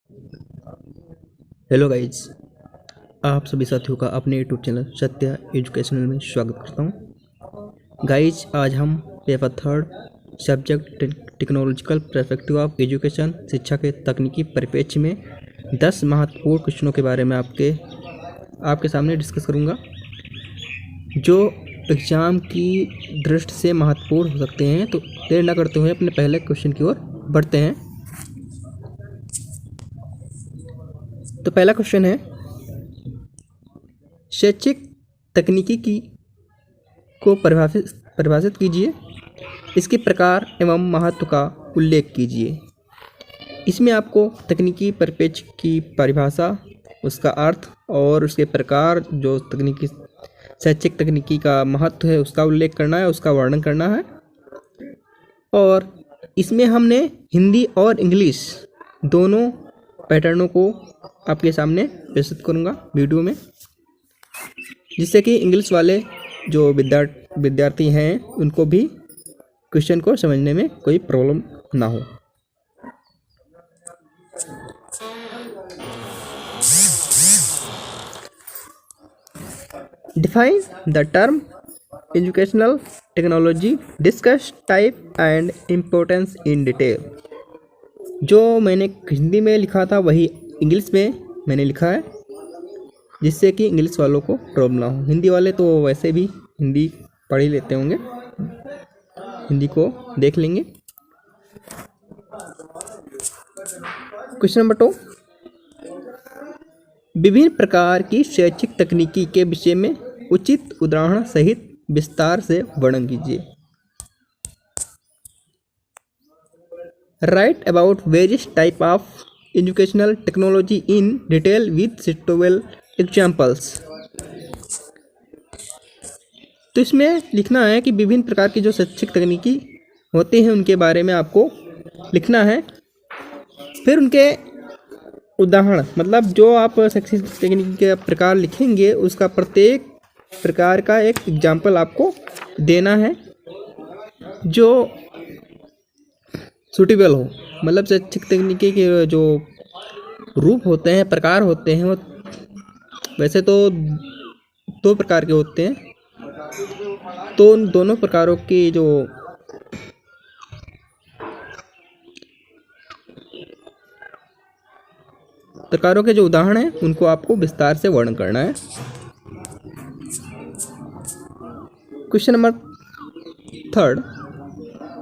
Hello guys, आप सभी साथियों का अपने यूट्यूब चैनल सत्या एजुकेशनल में स्वागत करता हूँ। गाइज, आज हम paper third subject technological perspective of education शिक्षा के तकनीकी परिप्रेक्ष्य में 10 महत्वपूर्ण क्वेश्चनों के बारे में आपके सामने डिस्कस करूँगा, जो एग्ज़ाम की दृष्टि से महत्वपूर्ण हो सकते हैं। तो देर न करते हुए अपने पहले क्वेश्चन की ओर बढ़ते हैं। तो पहला क्वेश्चन है, शैक्षिक तकनीकी को परिभाषित कीजिए। इसके प्रकार एवं महत्व का उल्लेख कीजिए। इसमें आपको तकनीकी परिप्रेक्ष्य की परिभाषा, उसका अर्थ और उसके प्रकार, जो तकनीकी शैक्षिक तकनीकी का महत्व है उसका उल्लेख करना है, उसका वर्णन करना है। और इसमें हमने हिंदी और इंग्लिश दोनों पैटर्नों को आपके सामने प्रस्तुत करूँगा वीडियो में, जिससे कि इंग्लिश वाले जो विद्यार्थी हैं उनको भी क्वेश्चन को समझने में कोई प्रॉब्लम ना हो। Define the term educational technology, discuss type and importance in detail. जो मैंने हिंदी में लिखा था वही इंग्लिश में मैंने लिखा है, जिससे कि इंग्लिश वालों को प्रॉब्लम ना हो। हिंदी वाले तो वैसे भी हिंदी पढ़ ही लेते होंगे, हिंदी को देख लेंगे। क्वेश्चन नंबर 2, विभिन्न प्रकार की शैक्षिक तकनीकी के विषय में उचित उदाहरण सहित विस्तार से वर्णन कीजिए। Right about various type of educational technology in detail with suitable examples. तो इसमें लिखना है कि विभिन्न प्रकार की जो शैक्षिक तकनीकी होते हैं उनके बारे में आपको लिखना है। फिर उनके उदाहरण, मतलब जो आप शैक्षिक तकनीकी के प्रकार लिखेंगे उसका प्रत्येक प्रकार का एक एग्जाम्पल आपको देना है जो सूटेबल हो। मतलब शैक्षिक तकनीकी के जो रूप होते हैं, प्रकार होते हैं, वो वैसे तो 2 प्रकार के होते हैं। तो उन दोनों प्रकारों की जो उदाहरण हैं उनको आपको विस्तार से वर्णन करना है। क्वेश्चन नंबर 3,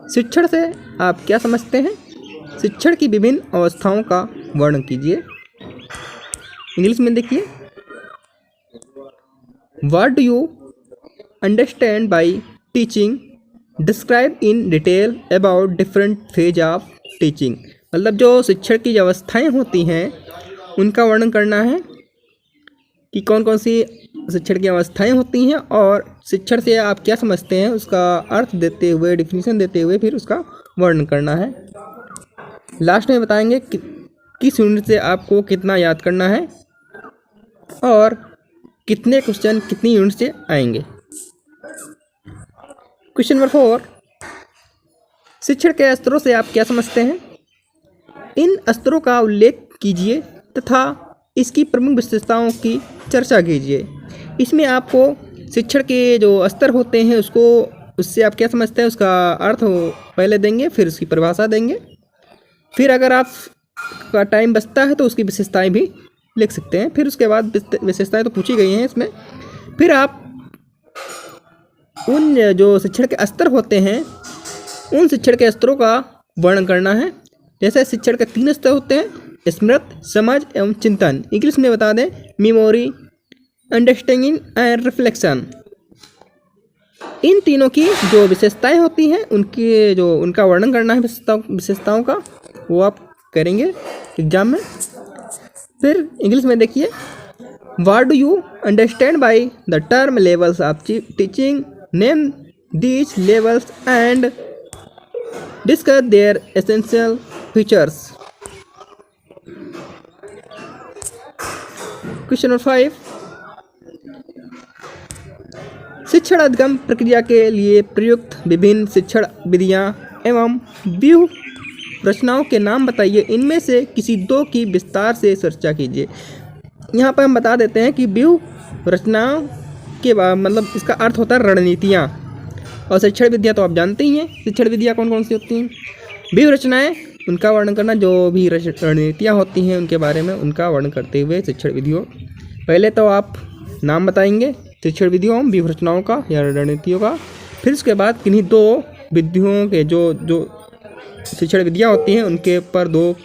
शिक्षण से आप क्या समझते हैं? शिक्षण की विभिन्न अवस्थाओं का वर्णन कीजिए। इंग्लिश में देखिए, what do you understand bye teaching, describe in detail about different phase of teaching. मतलब जो शिक्षण की अवस्थाएं होती हैं उनका वर्णन करना है कि कौन कौन सी शिक्षण की अवस्थाएं होती हैं और शिक्षण से आप क्या समझते हैं, उसका अर्थ देते हुए, डिफिनीशन देते हुए फिर उसका वर्णन करना है। लास्ट में बताएंगे कि किस यूनिट से आपको कितना याद करना है और कितने क्वेश्चन कितनी यूनिट से आएंगे। क्वेश्चन नंबर 4, शिक्षण के स्तरों से आप क्या समझते हैं? इन स्तरों का उल्लेख कीजिए तथा इसकी प्रमुख विशेषताओं की चर्चा कीजिए। इसमें आपको शिक्षण के जो स्तर होते हैं उससे आप क्या समझते हैं उसका अर्थ पहले देंगे, फिर उसकी परिभाषा देंगे। फिर अगर आप का टाइम बचता है तो उसकी विशेषताएं भी लिख सकते हैं। फिर उसके बाद विशेषताएं तो पूछी गई हैं इसमें। फिर आप उन जो शिक्षण के स्तर होते हैं उन शिक्षण के स्तरों का वर्णन करना है। जैसे शिक्षण के 3 स्तर होते हैं, स्मृत, समझ एवं चिंतन। इंग्लिश में बता दें, मेमोरी, अंडरस्टैंडिंग एंड रिफ्लेक्शन। इन तीनों की जो विशेषताएं होती हैं उनका वर्णन करना है, विशेषताओं का, वो आप करेंगे एग्जाम में। फिर इंग्लिश में देखिए, what do you understand by the term levels of teaching, name these levels and discuss their essential features. Question number 5, शिक्षण अधिगम प्रक्रिया के लिए प्रयुक्त विभिन्न शिक्षण विधियां एवं व्यू रचनाओं के नाम बताइए, इनमें से किसी दो की विस्तार से चर्चा कीजिए। यहाँ पर हम बता देते हैं कि व्यूह रचनाओं के मतलब इसका अर्थ होता है रणनीतियाँ, और शिक्षण विद्या तो आप जानते ही हैं शिक्षण विद्या कौन कौन सी होती हैं। व्यूह रचनाएँ उनका वर्णन करना, जो भी रणनीतियाँ होती हैं उनके बारे में उनका वर्णन करते हुए शिक्षण विधियों। पहले तो आप नाम बताएंगे शिक्षण विधियों व्यूह रचनाओं का या रणनीतियों का, फिर उसके बाद किन्हीं दो विधियों के जो शिक्षण विधियाँ होती हैं उनके ऊपर दो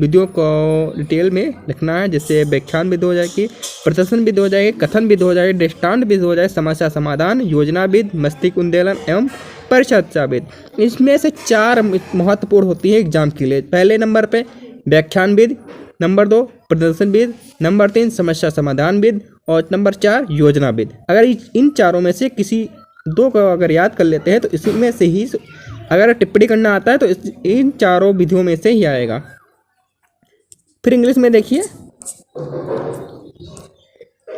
विधियों को डिटेल में लिखना है। जैसे व्याख्यान विधि हो जाएगी, प्रदर्शन विधि हो जाएगी, कथन विधि हो जाएगी, दृष्टांत विधि हो जाए, समस्या समाधान, योजना विधि, मस्तिष्क उन्मूलन एवं परिचर्चा विधि। इसमें से 4 महत्वपूर्ण होती है एग्जाम के लिए। पहले नंबर पे व्याख्यान विधि, नंबर 2 प्रदर्शन विधि, नंबर 3 समस्या समाधान विधि और नंबर 4 योजना विधि। अगर इन चारों में से किसी दो को अगर याद कर लेते हैं तो इसमें से ही अगर टिप्पणी करना आता है तो इन चारों विधियों में से ही आएगा। फिर इंग्लिश में देखिए,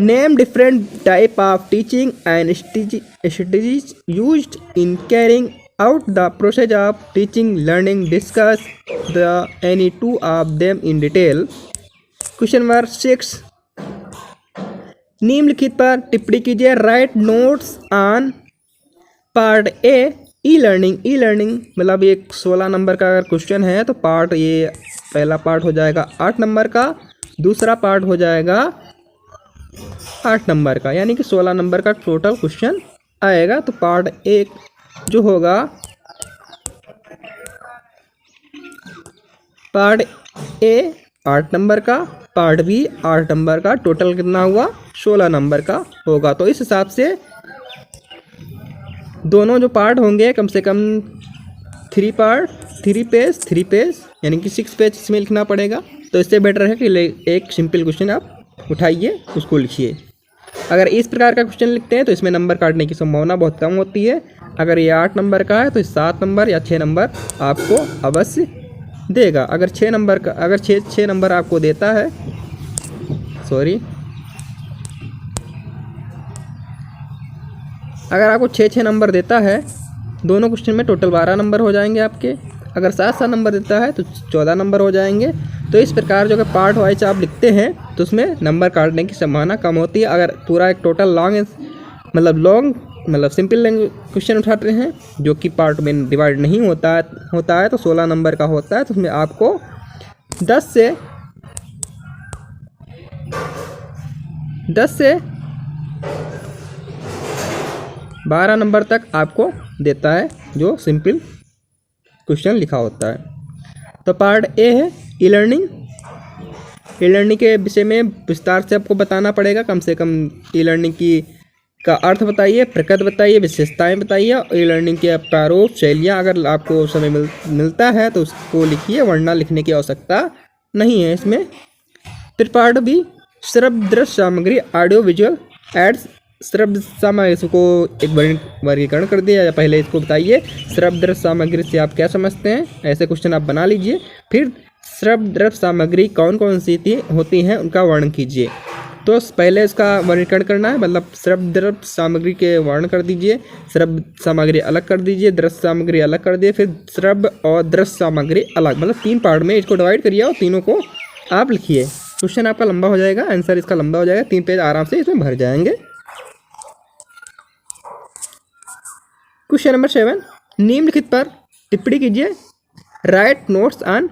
name different type of teaching and strategies used in carrying out the process of teaching learning, discuss the any 2 of them in detail. Question number 6, निम्नलिखित पर टिप्पणी कीजिए। Write notes on part A e learning मतलब एक 16 number का अगर question है तो पार्ट ये पहला पार्ट हो जाएगा 8 नंबर का, दूसरा पार्ट हो जाएगा 8 नंबर का, यानी कि 16 नंबर का टोटल क्वेश्चन आएगा। तो पार्ट 1 जो होगा, पार्ट ए 8 नंबर का, पार्ट बी 8 नंबर का, टोटल कितना हुआ 16 नंबर का होगा। तो इस हिसाब से दोनों जो पार्ट होंगे कम से कम 3 पेज यानी कि 6 पेज इसमें लिखना पड़ेगा। तो इससे बेटर है कि एक सिंपल क्वेश्चन आप उठाइए उसको लिखिए। अगर इस प्रकार का क्वेश्चन लिखते हैं तो इसमें नंबर काटने की संभावना बहुत कम होती है। अगर ये 8 नंबर का है तो 7 नंबर या 6 नंबर आपको अवश्य देगा। अगर 6 नंबर का अगर 6 नंबर आपको देता है, अगर आपको 6 नंबर देता है दोनों क्वेश्चन में, टोटल 12 नंबर हो जाएंगे आपके। अगर 7 नंबर देता है तो 14 नंबर हो जाएंगे। तो इस प्रकार जो कि पार्ट वाइज आप लिखते हैं तो उसमें नंबर काटने की संभावना कम होती है। अगर पूरा एक टोटल लॉन्ग मतलब सिंपल क्वेश्चन उठाते हैं जो कि पार्ट में डिवाइड नहीं होता है तो 16 नंबर का होता है। तो उसमें आपको 10 से 12 नंबर तक आपको देता है जो सिंपल क्वेश्चन लिखा होता है। तो पार्ट ए है ई लर्निंग के विषय में विस्तार से आपको बताना पड़ेगा। कम से कम ई लर्निंग का अर्थ बताइए, प्रकृति बताइए, विशेषताएं बताइए, ई लर्निंग के प्रारूप शैलियाँ अगर आपको समय मिलता है तो उसको लिखिए, वरना लिखने की आवश्यकता नहीं है इसमें। फिर पार्ट बी श्रव्य दृश्य सामग्री ऑडियो विजुअल एड्स। श्रव्य सामग्री को एक वर्गीकरण कर दिया, या पहले इसको बताइए श्रव्य दृश्य सामग्री से आप क्या समझते हैं, ऐसे क्वेश्चन आप बना लीजिए। फिर श्रव्य दृश्य सामग्री कौन कौन सी होती हैं उनका वर्णन कीजिए। तो पहले इसका वर्गीकरण करना है, मतलब श्रव्य दृश्य सामग्री के वर्णन कर दीजिए, श्रव्य सामग्री अलग कर दीजिए, दृश्य सामग्री अलग कर दिए, फिर श्रव्य और दृश्य सामग्री अलग, मतलब 3 पार्ट में इसको डिवाइड करिए और तीनों को आप लिखिए। क्वेश्चन आपका लंबा हो जाएगा, आंसर इसका लंबा हो जाएगा, 3 पेज आराम से इसमें भर जाएंगे। क्वेश्चन नंबर 7, निम्नलिखित पर टिप्पणी कीजिए। राइट नोट्स ऑन,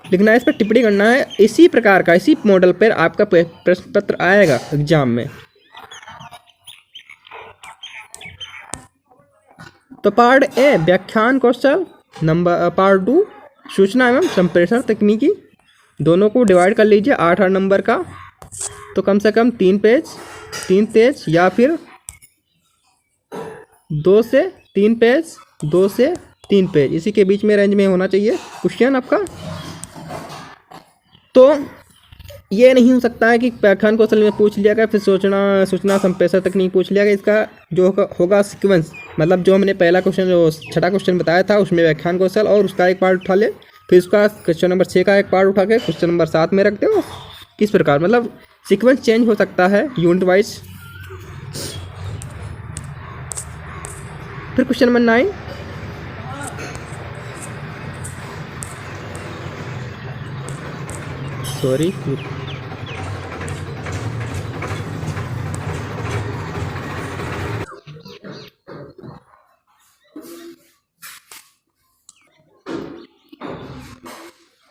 लिखना है, इस पर टिप्पणी करना है। इसी प्रकार का, इसी मॉडल पर आपका प्रश्न पत्र आएगा एग्जाम में। तो पार्ट ए व्याख्यान कौशल, पार्ट 2 सूचना एवं संप्रेषण तकनीकी, दोनों को डिवाइड कर लीजिए 8 नंबर का। तो कम से कम 3 पेज या फिर 2 से 3 पेज, 2 से 3 पेज, इसी के बीच में रेंज में होना चाहिए क्वेश्चन आपका। तो ये नहीं हो सकता है कि व्याख्यान कौशल में पूछ लिया गया फिर सूचना संप्रेषण तकनीक पूछ लिया गया। इसका जो होगा सीक्वेंस, मतलब जो हमने पहला क्वेश्चन जो 6ठा क्वेश्चन बताया था उसमें व्याख्यान कौशल और उसका एक पार्ट उठा ले, फिर उसका क्वेश्चन नंबर 6 का एक पार्ट उठा के क्वेश्चन नंबर 7 में रख दो। किस प्रकार, मतलब सीक्वेंस चेंज हो सकता है यूनिट वाइज। फिर question number 9, sorry.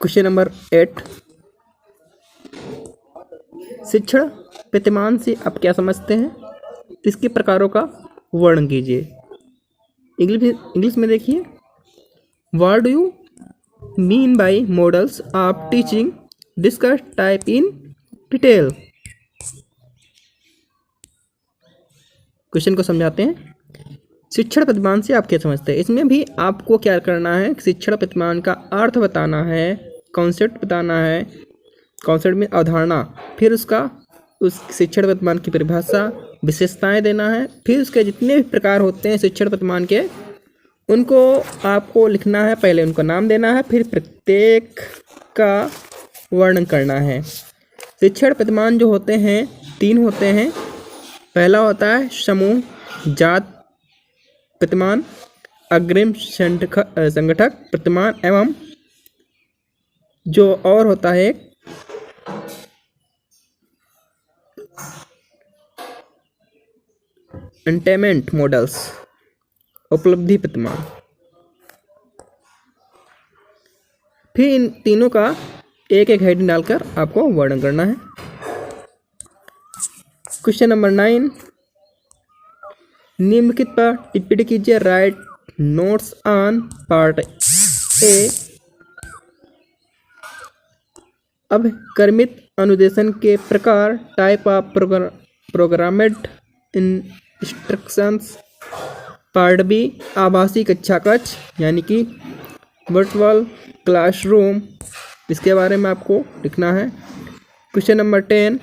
Question number 8, शिक्षण प्रतिमान से आप क्या समझते हैं? इसके प्रकारों का वर्णन कीजिए। इंग्लिश में देखिए, what do you mean by models of teaching, discuss type in detail. Question को समझाते हैं। शिक्षण प्रतिमान से आप क्या समझते हैं? इसमें भी आपको क्या करना है, शिक्षण प्रतिमान का अर्थ बताना है, कॉन्सेप्ट बताना है, कॉन्सेप्ट में अवधारणा, फिर उस शिक्षण प्रतिमान की परिभाषा, विशेषताएं देना है, फिर उसके जितने भी प्रकार होते हैं शिक्षण प्रतिमान के, उनको आपको लिखना है, पहले उनका नाम देना है, फिर प्रत्येक का वर्णन करना है। शिक्षण प्रतिमान जो होते हैं 3 होते हैं। पहला होता है समूह जात प्रतिमान, अग्रिम संगठक प्रतिमान, एवं जो और होता है अटेनमेंट मॉडल्स, उपलब्धि प्रतिमान। फिर इन तीनों का एक एक हेडिंग डालकर आपको वर्णन करना है। क्वेश्चन नंबर 9, निम्नलिखित पर टिप्पणी कीजिए। Write notes on part A. अब क्रमित अनुदेशन के प्रकार, type of programmed instructions. Part B, आभासी कक्षा कक्ष यानी कि वर्चुअल क्लासरूम, इसके बारे में आपको लिखना है। क्वेश्चन नंबर 10,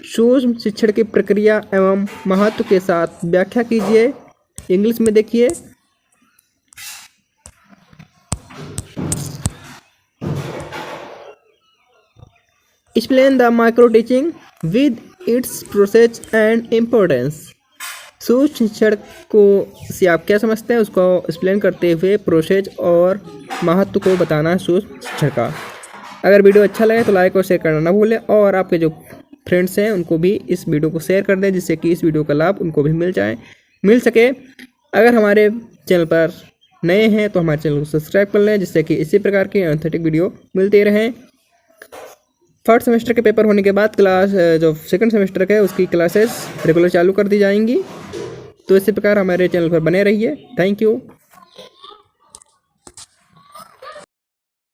सूक्ष्म शिक्षण की प्रक्रिया एवं महत्व के साथ व्याख्या कीजिए। इंग्लिश में देखिए, explain the micro teaching with its process and importance. सूक्ष्म शिक्षण को से आप क्या समझते हैं, उसको एक्सप्लेन करते हुए प्रोसेस और महत्व को बताना है सूक्ष्म शिक्षण का। अगर वीडियो अच्छा लगे तो लाइक और शेयर करना ना भूलें, और आपके जो फ्रेंड्स हैं उनको भी इस वीडियो को शेयर कर दें, जिससे कि इस वीडियो का लाभ उनको भी मिल सके। अगर हमारे चैनल पर नए हैं तो हमारे चैनल को सब्सक्राइब कर लें, जिससे कि इसी प्रकार की एस्थेटिक वीडियो मिलते रहें। फर्स्ट सेमेस्टर के पेपर होने के बाद जो सेकंड सेमेस्टर का है उसकी क्लासेस रेगुलर चालू कर दी जाएंगी। तो इसी प्रकार हमारे चैनल पर बने रहिए। Thank you.